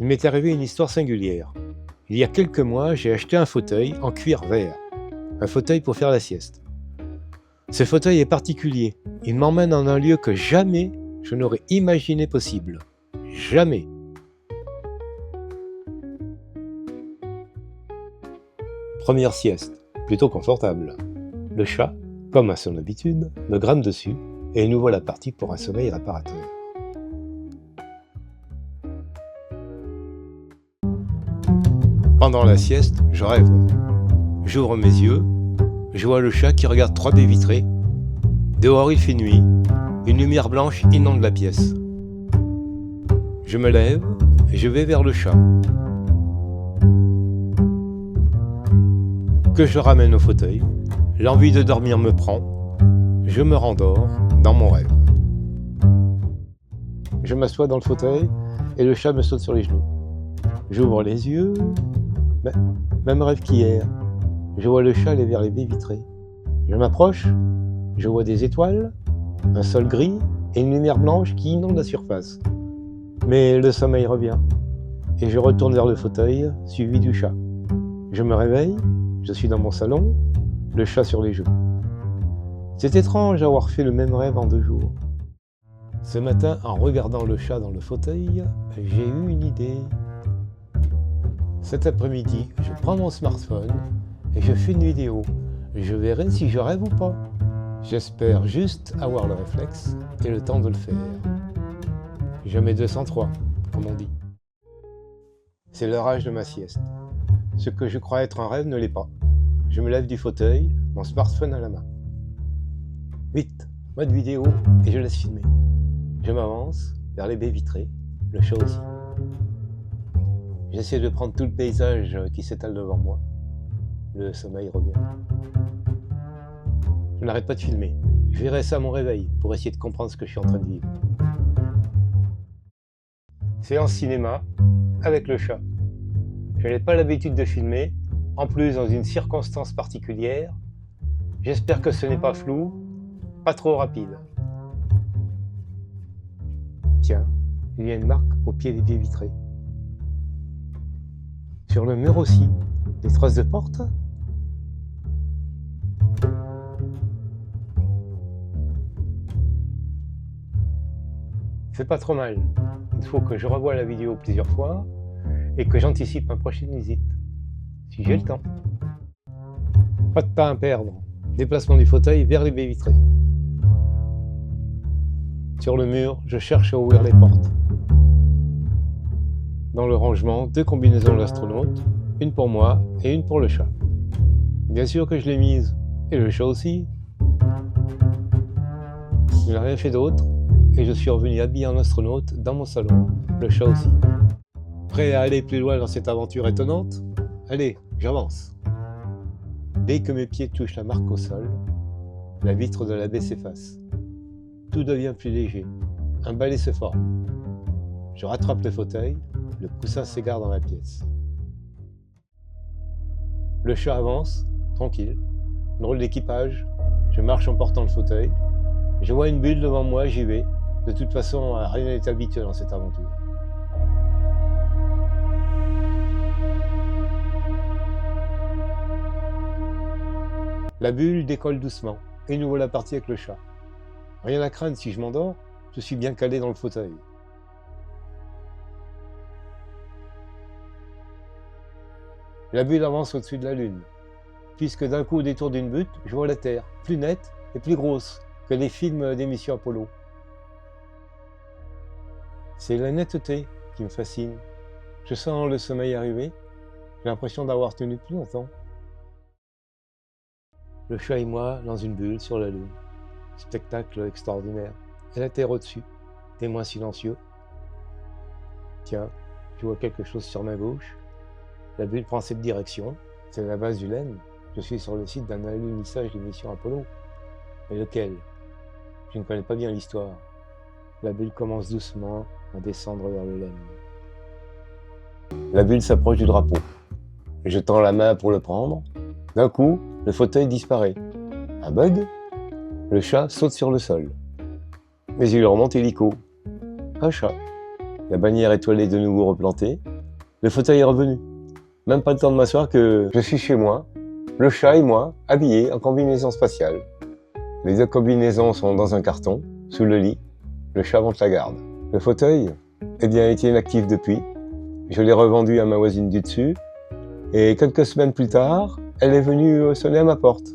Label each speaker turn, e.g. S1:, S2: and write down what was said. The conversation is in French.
S1: m'est arrivé une histoire singulière. Il y a quelques mois, j'ai acheté un fauteuil en cuir vert. Un fauteuil pour faire la sieste. Ce fauteuil est particulier. Il m'emmène en un lieu que jamais je n'aurais imaginé possible. Jamais. Première sieste, plutôt confortable. Le chat, comme à son habitude, me grimpe dessus et nous voilà partis pour un sommeil réparateur. Pendant la sieste, je rêve. J'ouvre mes yeux, je vois le chat qui regarde 3 baies vitrées. Dehors il fait nuit, une lumière blanche inonde la pièce. Je me lève et je vais vers le chat, que je ramène au fauteuil. L'envie de dormir me prend, je me rendors dans mon rêve. Je m'assois dans le fauteuil et le chat me saute sur les genoux. J'ouvre les yeux, même rêve qu'hier. Je vois le chat aller vers les baies vitrées. Je m'approche, je vois des étoiles, un sol gris et une lumière blanche qui inonde la surface. Mais le sommeil revient et je retourne vers le fauteuil, suivi du chat. Je me réveille, je suis dans mon salon, le chat sur les genoux. C'est étrange d'avoir fait le même rêve en 2 jours. Ce matin, en regardant le chat dans le fauteuil, j'ai eu une idée. Cet après-midi, je prends mon smartphone et je fais une vidéo. Je verrai si je rêve ou pas. J'espère juste avoir le réflexe et le temps de le faire. Je mets 203, comme on dit. C'est l'orage de ma sieste. Ce que je crois être un rêve ne l'est pas. Je me lève du fauteuil, mon smartphone à la main. Vite, mode vidéo et je laisse filmer. Je m'avance vers les baies vitrées, le chat aussi. J'essaie de prendre tout le paysage qui s'étale devant moi. Le sommeil revient. Je n'arrête pas de filmer. Je verrai ça à mon réveil pour essayer de comprendre ce que je suis en train de vivre. Séance cinéma avec le chat. Je n'ai pas l'habitude de filmer, en plus dans une circonstance particulière. J'espère que ce n'est pas flou, pas trop rapide. Tiens, il y a une marque au pied des baies vitrées. Sur le mur aussi, des traces de porte. C'est pas trop mal. Il faut que je revoie la vidéo plusieurs fois et que j'anticipe ma prochaine visite, si j'ai le temps. Pas de temps à perdre. Déplacement du fauteuil vers les baies vitrées. Sur le mur, je cherche à ouvrir les portes. Dans le rangement, 2 combinaisons d'astronautes, une pour moi et une pour le chat. Bien sûr que je l'ai mise, et le chat aussi. Je n'ai rien fait d'autre, et je suis revenu habillé en astronaute dans mon salon, le chat aussi. Prêt à aller plus loin dans cette aventure étonnante? Allez, j'avance. Dès que mes pieds touchent la marque au sol, la vitre de la baie s'efface. Tout devient plus léger, un balai se forme. Je rattrape le fauteuil, le coussin s'égare dans la pièce. Le chat avance, tranquille. Drôle d'équipage, je marche en portant le fauteuil. Je vois une bulle devant moi, j'y vais. De toute façon, rien n'est habituel dans cette aventure. La bulle décolle doucement, et nous voilà partis avec le chat. Rien à craindre si je m'endors, je suis bien calé dans le fauteuil. La bulle avance au-dessus de la Lune, puisque d'un coup, au détour d'une butte, je vois la Terre, plus nette et plus grosse que les films d'émission Apollo. C'est la netteté qui me fascine. Je sens le sommeil arriver, j'ai l'impression d'avoir tenu plus longtemps. Le chat et moi dans une bulle sur la Lune. Spectacle extraordinaire. Et la Terre au-dessus, témoin silencieux. Tiens, je vois quelque chose sur ma gauche. La bulle prend cette direction, c'est la base du LEM. Je suis sur le site d'un alunissage d'émission Apollo. Mais lequel? Je ne connais pas bien l'histoire. La bulle commence doucement à descendre vers le LEM. La bulle s'approche du drapeau. Je tends la main pour le prendre. D'un coup, le fauteuil disparaît. Un bug? Le chat saute sur le sol. Mais il remonte illico. Un chat. La bannière étoilée de nouveau replantée. Le fauteuil est revenu. Même pas le temps de m'asseoir que je suis chez moi, le chat et moi, habillés en combinaison spatiale. Les deux combinaisons sont dans un carton, sous le lit. Le chat monte la garde. Le fauteuil, eh bien, était inactif depuis. Je l'ai revendu à ma voisine du dessus. Et quelques semaines plus tard, elle est venue sonner à ma porte.